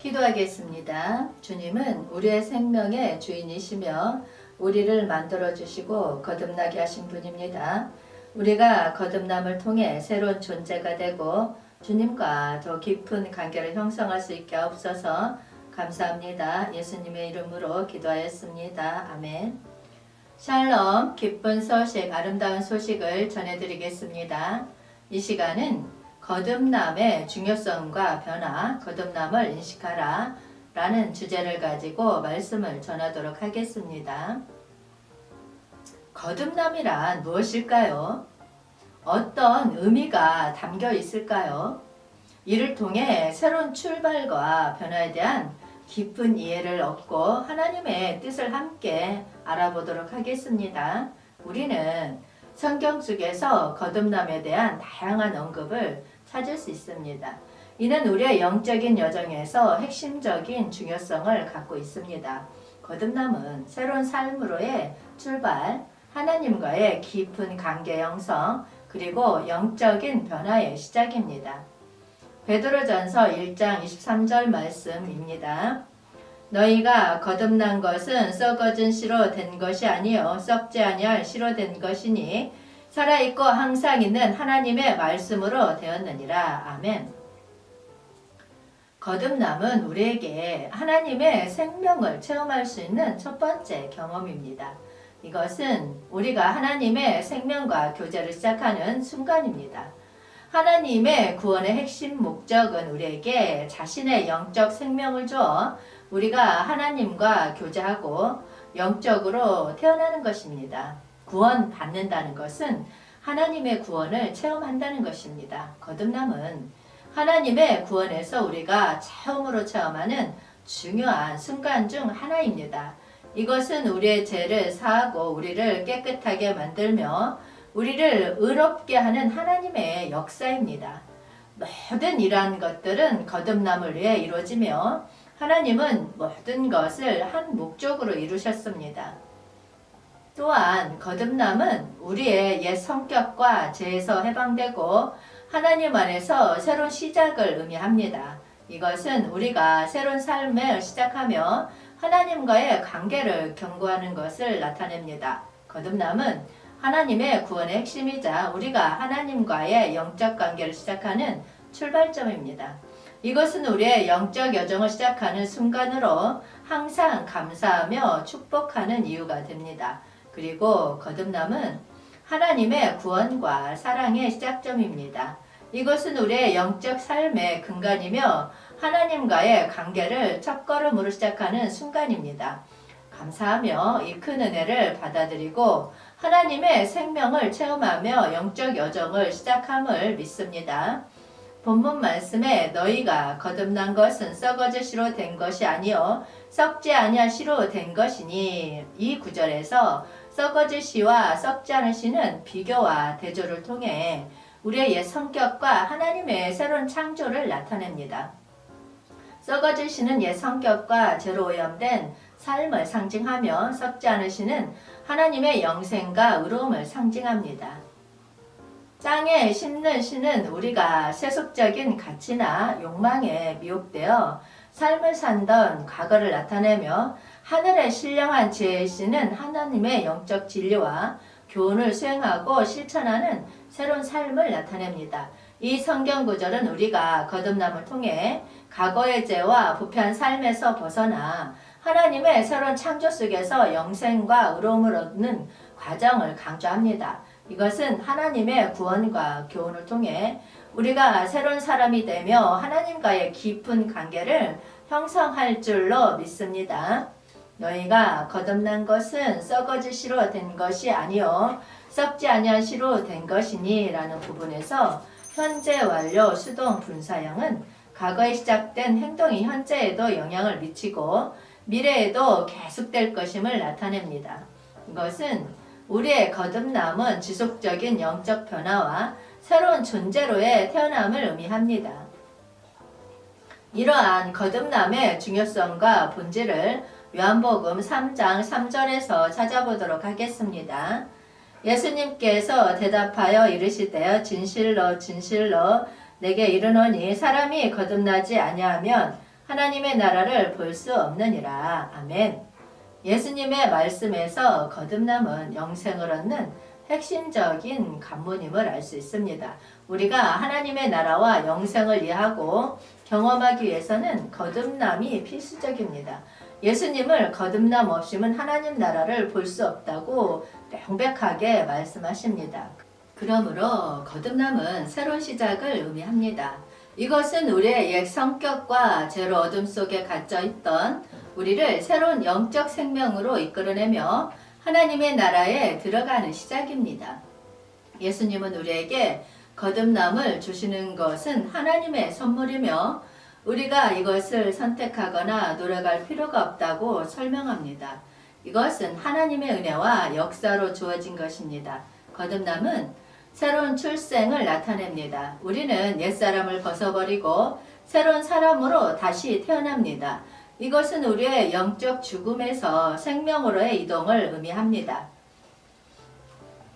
기도하겠습니다. 주님은 우리의 생명의 주인이시며 우리를 만들어주시고 거듭나게 하신 분입니다. 우리가 거듭남을 통해 새로운 존재가 되고 주님과 더 깊은 관계를 형성할 수 있게 하옵소서. 감사합니다. 예수님의 이름으로 기도하였습니다. 아멘. 샬롬, 기쁜 소식, 아름다운 소식을 전해드리겠습니다. 이 시간은 거듭남의 중요성과 변화, 거듭남을 인식하라 라는 주제를 가지고 말씀을 전하도록 하겠습니다. 거듭남이란 무엇일까요? 어떤 의미가 담겨 있을까요? 이를 통해 새로운 출발과 변화에 대한 깊은 이해를 얻고 하나님의 뜻을 함께 알아보도록 하겠습니다. 우리는 성경 속에서 거듭남에 대한 다양한 언급을 찾을 수 있습니다. 이는 우리의 영적인 여정에서 핵심적인 중요성을 갖고 있습니다. 거듭남은 새로운 삶으로의 출발, 하나님과의 깊은 관계 형성, 그리고 영적인 변화의 시작입니다. 베드로전서 1장 23절 말씀입니다. 너희가 거듭난 것은 썩어진 씨로 된 것이 아니요 썩지 아니할 씨로 된 것이니 살아있고 항상 있는 하나님의 말씀으로 되었느니라. 아멘. 거듭남은 우리에게 하나님의 생명을 체험할 수 있는 첫 번째 경험입니다. 이것은 우리가 하나님의 생명과 교제를 시작하는 순간입니다. 하나님의 구원의 핵심 목적은 우리에게 자신의 영적 생명을 주어 우리가 하나님과 교제하고 영적으로 태어나는 것입니다. 구원받는다는 것은 하나님의 구원을 체험한다는 것입니다. 거듭남은 하나님의 구원에서 우리가 처음으로 체험하는 중요한 순간 중 하나입니다. 이것은 우리의 죄를 사하고 우리를 깨끗하게 만들며 우리를 의롭게 하는 하나님의 역사입니다. 모든 이러한 것들은 거듭남을 위해 이루어지며 하나님은 모든 것을 한 목적으로 이루셨습니다. 또한 거듭남은 우리의 옛 성격과 죄에서 해방되고 하나님 안에서 새로운 시작을 의미합니다. 이것은 우리가 새로운 삶을 시작하며 하나님과의 관계를 견고하는 것을 나타냅니다. 거듭남은 하나님의 구원의 핵심이자 우리가 하나님과의 영적 관계를 시작하는 출발점입니다. 이것은 우리의 영적 여정을 시작하는 순간으로 항상 감사하며 축복하는 이유가 됩니다. 그리고 거듭남은 하나님의 구원과 사랑의 시작점입니다. 이것은 우리의 영적 삶의 근간이며 하나님과의 관계를 첫걸음으로 시작하는 순간입니다. 감사하며 이 큰 은혜를 받아들이고 하나님의 생명을 체험하며 영적 여정을 시작함을 믿습니다. 본문 말씀에 너희가 거듭난 것은 썩어질 씨로 된 것이 아니요 썩지 아니할 씨로 된 것이니 이 구절에서 썩어질 씨와 썩지 않을 씨는 비교와 대조를 통해 우리의 옛 성격과 하나님의 새로운 창조를 나타냅니다. 썩어질 씨는 옛 성격과 죄로 오염된 삶을 상징하며 썩지 않을 씨는 하나님의 영생과 의로움을 상징합니다. 땅에 심는 씨는 우리가 세속적인 가치나 욕망에 미혹되어 삶을 산던 과거를 나타내며 하늘의 신령한 지혜의 씨는 하나님의 영적 진리와 교훈을 수행하고 실천하는 새로운 삶을 나타냅니다. 이 성경 구절은 우리가 거듭남을 통해 과거의 죄와 부패한 삶에서 벗어나 하나님의 새로운 창조 속에서 영생과 의로움을 얻는 과정을 강조합니다. 이것은 하나님의 구원과 교훈을 통해 우리가 새로운 사람이 되며 하나님과의 깊은 관계를 형성할 줄로 믿습니다. 너희가 거듭난 것은 썩어질 씨로 된 것이 아니요 썩지 아니할 씨로 된 것이니 라는 부분에서 현재 완료 수동 분사형은 과거에 시작된 행동이 현재에도 영향을 미치고 미래에도 계속될 것임을 나타냅니다. 이것은 우리의 거듭남은 지속적인 영적 변화와 새로운 존재로의 태어남을 의미합니다. 이러한 거듭남의 중요성과 본질을 요한복음 3장 3절에서 찾아보도록 하겠습니다. 예수님께서 대답하여 이르시되 진실로 진실로 내게 이르노니 사람이 거듭나지 아니하면 하나님의 나라를 볼 수 없느니라. 아멘. 예수님의 말씀에서 거듭남은 영생을 얻는 핵심적인 관문임을 알 수 있습니다. 우리가 하나님의 나라와 영생을 이해하고 경험하기 위해서는 거듭남이 필수적입니다. 예수님을 거듭남 없이는 하나님 나라를 볼 수 없다고 명백하게 말씀하십니다. 그러므로 거듭남은 새로운 시작을 의미합니다. 이것은 우리의 옛 성격과 죄로 어둠 속에 갇혀 있던 우리를 새로운 영적 생명으로 이끌어내며 하나님의 나라에 들어가는 시작입니다. 예수님은 우리에게 거듭남을 주시는 것은 하나님의 선물이며 우리가 이것을 선택하거나 노력할 필요가 없다고 설명합니다. 이것은 하나님의 은혜와 역사로 주어진 것입니다. 거듭남은 새로운 출생을 나타냅니다. 우리는 옛사람을 벗어버리고 새로운 사람으로 다시 태어납니다. 이것은 우리의 영적 죽음에서 생명으로의 이동을 의미합니다.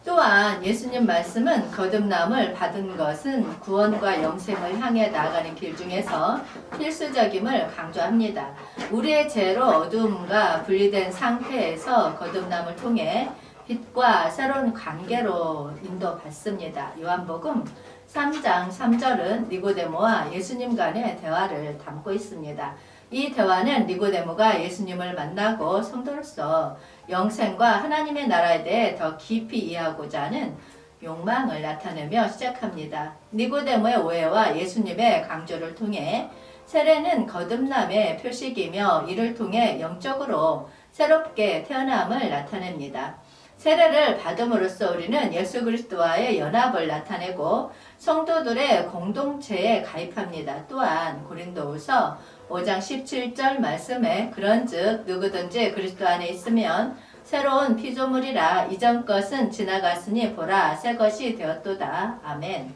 또한 예수님 말씀은 거듭남을 받은 것은 구원과 영생을 향해 나아가는 길 중에서 필수적임을 강조합니다. 우리의 죄로 어두움과 분리된 상태에서 거듭남을 통해 빛과 새로운 관계로 인도받습니다. 요한복음 3장 3절은 니고데모와 예수님 간의 대화를 담고 있습니다. 이 대화는 니고데모가 예수님을 만나고 성도로서 영생과 하나님의 나라에 대해 더 깊이 이해하고자 하는 욕망을 나타내며 시작합니다. 니고데모의 오해와 예수님의 강조를 통해 세례는 거듭남의 표식이며 이를 통해 영적으로 새롭게 태어남을 나타냅니다. 세례를 받음으로써 우리는 예수 그리스도와의 연합을 나타내고 성도들의 공동체에 가입합니다. 또한 고린도후서 5장 17절 말씀에 그런즉 누구든지 그리스도 안에 있으면 새로운 피조물이라 이전 것은 지나갔으니 보라 새 것이 되었도다. 아멘.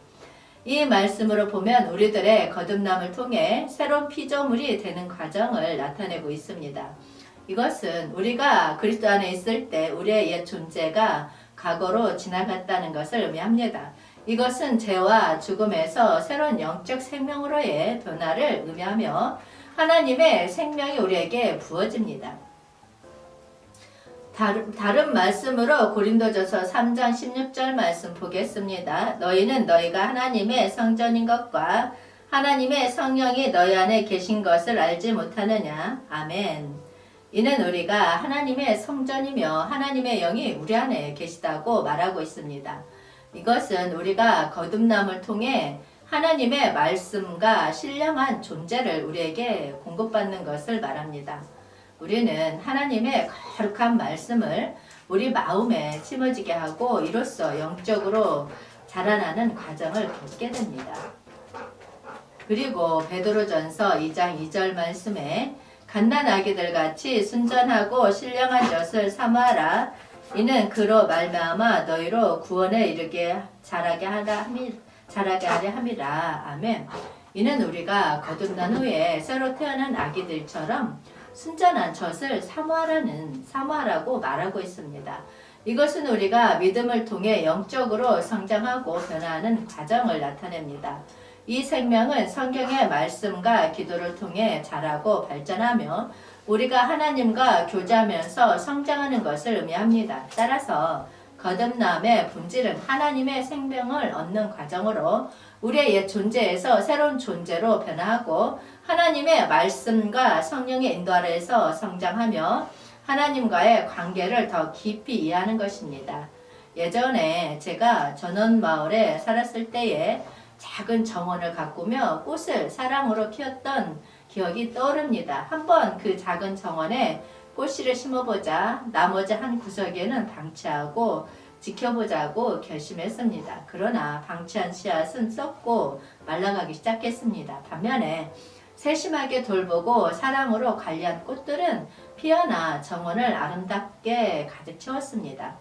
이 말씀으로 보면 우리들의 거듭남을 통해 새로운 피조물이 되는 과정을 나타내고 있습니다. 이것은 우리가 그리스도 안에 있을 때 우리의 옛 존재가 과거로 지나갔다는 것을 의미합니다. 이것은 죄와 죽음에서 새로운 영적 생명으로의 변화를 의미하며 하나님의 생명이 우리에게 부어집니다. 다른 말씀으로 고린도전서 3장 16절 말씀 보겠습니다. 너희는 너희가 하나님의 성전인 것과 하나님의 성령이 너희 안에 계신 것을 알지 못하느냐. 아멘. 이는 우리가 하나님의 성전이며 하나님의 영이 우리 안에 계시다고 말하고 있습니다. 이것은 우리가 거듭남을 통해 하나님의 말씀과 신령한 존재를 우리에게 공급받는 것을 말합니다. 우리는 하나님의 거룩한 말씀을 우리 마음에 심어지게 하고 이로써 영적으로 자라나는 과정을 겪게 됩니다. 그리고 베드로전서 2장 2절 말씀에 갓난아기들 같이 순전하고 신령한 젖을 사모하라. 이는 그로 말미암아 너희로 구원에 이르게 자라게 하려 함이라. 아멘. 이는 우리가 거듭난 후에 새로 태어난 아기들처럼 순전한 젖을 사모하라고 말하고 있습니다. 이것은 우리가 믿음을 통해 영적으로 성장하고 변화하는 과정을 나타냅니다. 이 생명은 성경의 말씀과 기도를 통해 자라고 발전하며 우리가 하나님과 교제하면서 성장하는 것을 의미합니다. 따라서 거듭남의 본질은 하나님의 생명을 얻는 과정으로 우리의 옛 존재에서 새로운 존재로 변화하고 하나님의 말씀과 성령의 인도 아래에서 성장하며 하나님과의 관계를 더 깊이 이해하는 것입니다. 예전에 제가 전원마을에 살았을 때에 작은 정원을 가꾸며 꽃을 사랑으로 키웠던 기억이 떠오릅니다. 한번 그 작은 정원에 꽃씨를 심어보자 나머지 한 구석에는 방치하고 지켜보자고 결심했습니다. 그러나 방치한 씨앗은 썩고 말라가기 시작했습니다. 반면에 세심하게 돌보고 사랑으로 관리한 꽃들은 피어나 정원을 아름답게 가득 채웠습니다.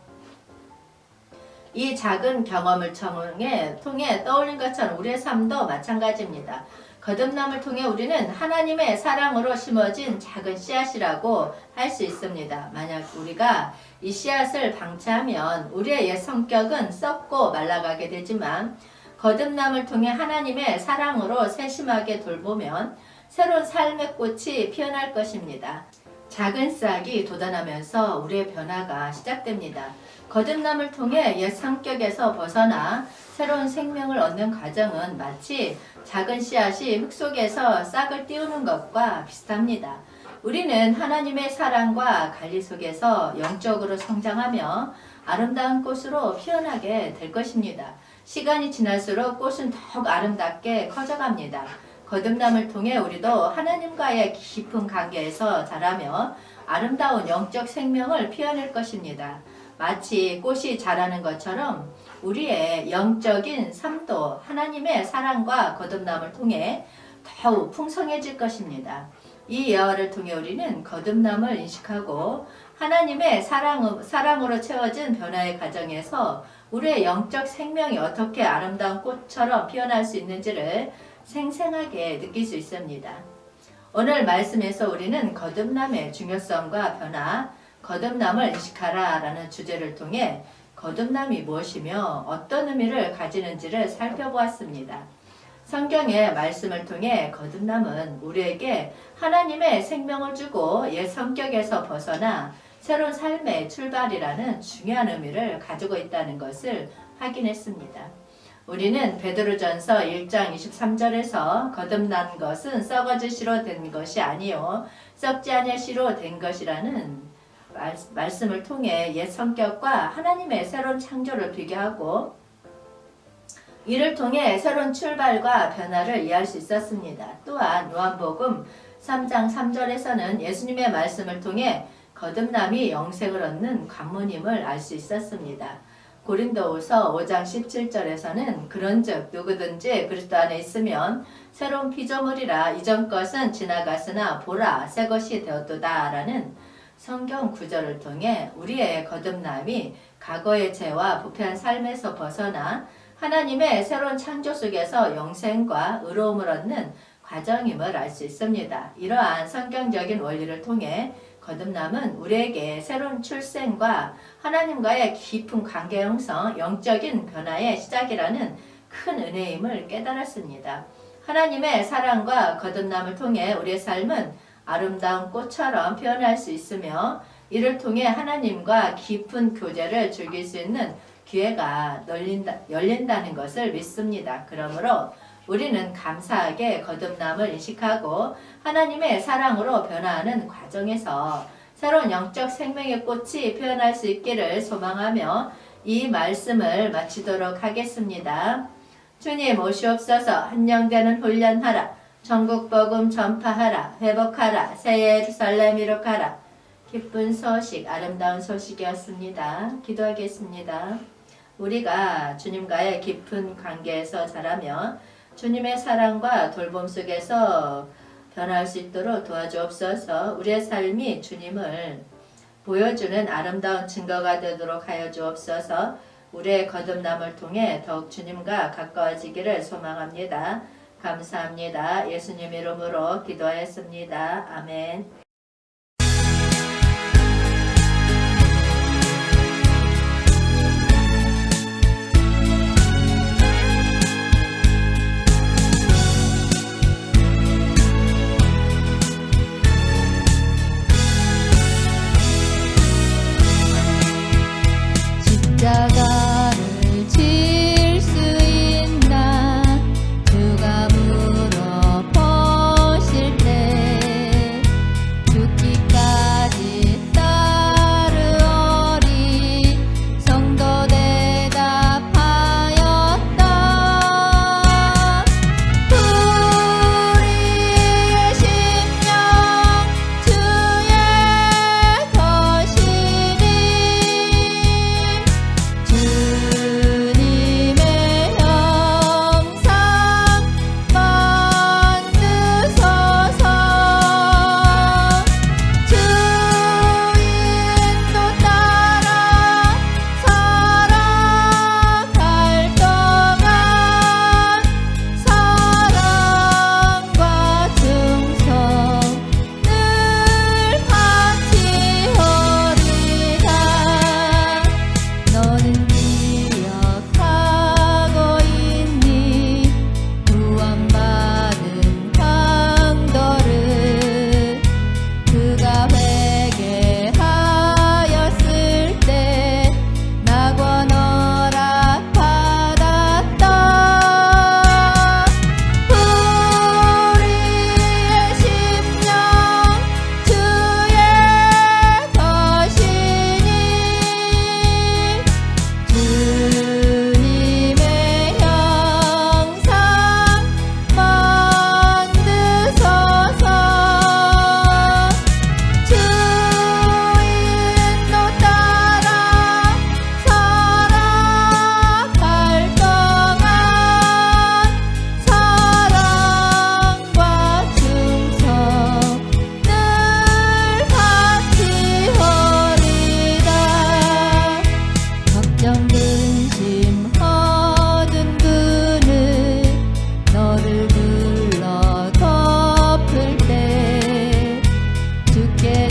이 작은 경험을 통해 떠올린 것처럼 우리의 삶도 마찬가지입니다. 거듭남을 통해 우리는 하나님의 사랑으로 심어진 작은 씨앗이라고 할 수 있습니다. 만약 우리가 이 씨앗을 방치하면 우리의 옛 성격은 썩고 말라가게 되지만 거듭남을 통해 하나님의 사랑으로 세심하게 돌보면 새로운 삶의 꽃이 피어날 것입니다. 작은 싹이 돋아나면서 우리의 변화가 시작됩니다. 거듭남을 통해 옛 성격에서 벗어나 새로운 생명을 얻는 과정은 마치 작은 씨앗이 흙 속에서 싹을 띄우는 것과 비슷합니다. 우리는 하나님의 사랑과 관리 속에서 영적으로 성장하며 아름다운 꽃으로 피어나게 될 것입니다. 시간이 지날수록 꽃은 더욱 아름답게 커져갑니다. 거듭남을 통해 우리도 하나님과의 깊은 관계에서 자라며 아름다운 영적 생명을 피워낼 것입니다. 마치 꽃이 자라는 것처럼 우리의 영적인 삶도 하나님의 사랑과 거듭남을 통해 더욱 풍성해질 것입니다. 이 예화를 통해 우리는 거듭남을 인식하고 하나님의 사랑으로 채워진 변화의 과정에서 우리의 영적 생명이 어떻게 아름다운 꽃처럼 피어날 수 있는지를 생생하게 느낄 수 있습니다. 오늘 말씀에서 우리는 거듭남의 중요성과 변화, 거듭남을 인식하라 라는 주제를 통해 거듭남이 무엇이며 어떤 의미를 가지는지를 살펴보았습니다. 성경의 말씀을 통해 거듭남은 우리에게 하나님의 생명을 주고 옛 성격에서 벗어나 새로운 삶의 출발이라는 중요한 의미를 가지고 있다는 것을 확인했습니다. 우리는 베드로전서 1장 23절에서 거듭난 것은 썩어질 씨로 된 것이 아니요 썩지 않을 씨로 된 것이라는 말씀을 통해 옛 성격과 하나님의 새로운 창조를 비교하고 이를 통해 새로운 출발과 변화를 이해할 수 있었습니다. 또한 요한복음 3장 3절에서는 예수님의 말씀을 통해 거듭남이 영생을 얻는 관문임을 알 수 있었습니다. 고린도후서 5장 17절에서는 그런즉 누구든지 그리스도 안에 있으면 새로운 피조물이라 이전 것은 지나갔으나 보라 새 것이 되었도다 라는 성경 구절을 통해 우리의 거듭남이 과거의 죄와 부패한 삶에서 벗어나 하나님의 새로운 창조 속에서 영생과 의로움을 얻는 과정임을 알 수 있습니다. 이러한 성경적인 원리를 통해 거듭남은 우리에게 새로운 출생과 하나님과의 깊은 관계 형성, 영적인 변화의 시작이라는 큰 은혜임을 깨달았습니다. 하나님의 사랑과 거듭남을 통해 우리의 삶은 아름다운 꽃처럼 피어날 수 있으며 이를 통해 하나님과 깊은 교제를 즐길 수 있는 기회가 열린다는 것을 믿습니다. 그러므로 우리는 감사하게 거듭남을 인식하고 하나님의 사랑으로 변화하는 과정에서 새로운 영적 생명의 꽃이 피어날 수 있기를 소망하며 이 말씀을 마치도록 하겠습니다. 주님 오시옵소서. 한영되는 훈련하라. 천국복음 전파하라. 회복하라. 새 예루살렘 이룩하라. 기쁜 소식, 아름다운 소식이었습니다. 기도하겠습니다. 우리가 주님과의 깊은 관계에서 자라며 주님의 사랑과 돌봄 속에서 변화할 수 있도록 도와주옵소서. 우리의 삶이 주님을 보여주는 아름다운 증거가 되도록 하여 주옵소서. 우리의 거듭남을 통해 더욱 주님과 가까워지기를 소망합니다. 감사합니다. 예수님 이름으로 기도하였습니다. 아멘. 십자가를 질 수 있나 누가 물어보실 때 주께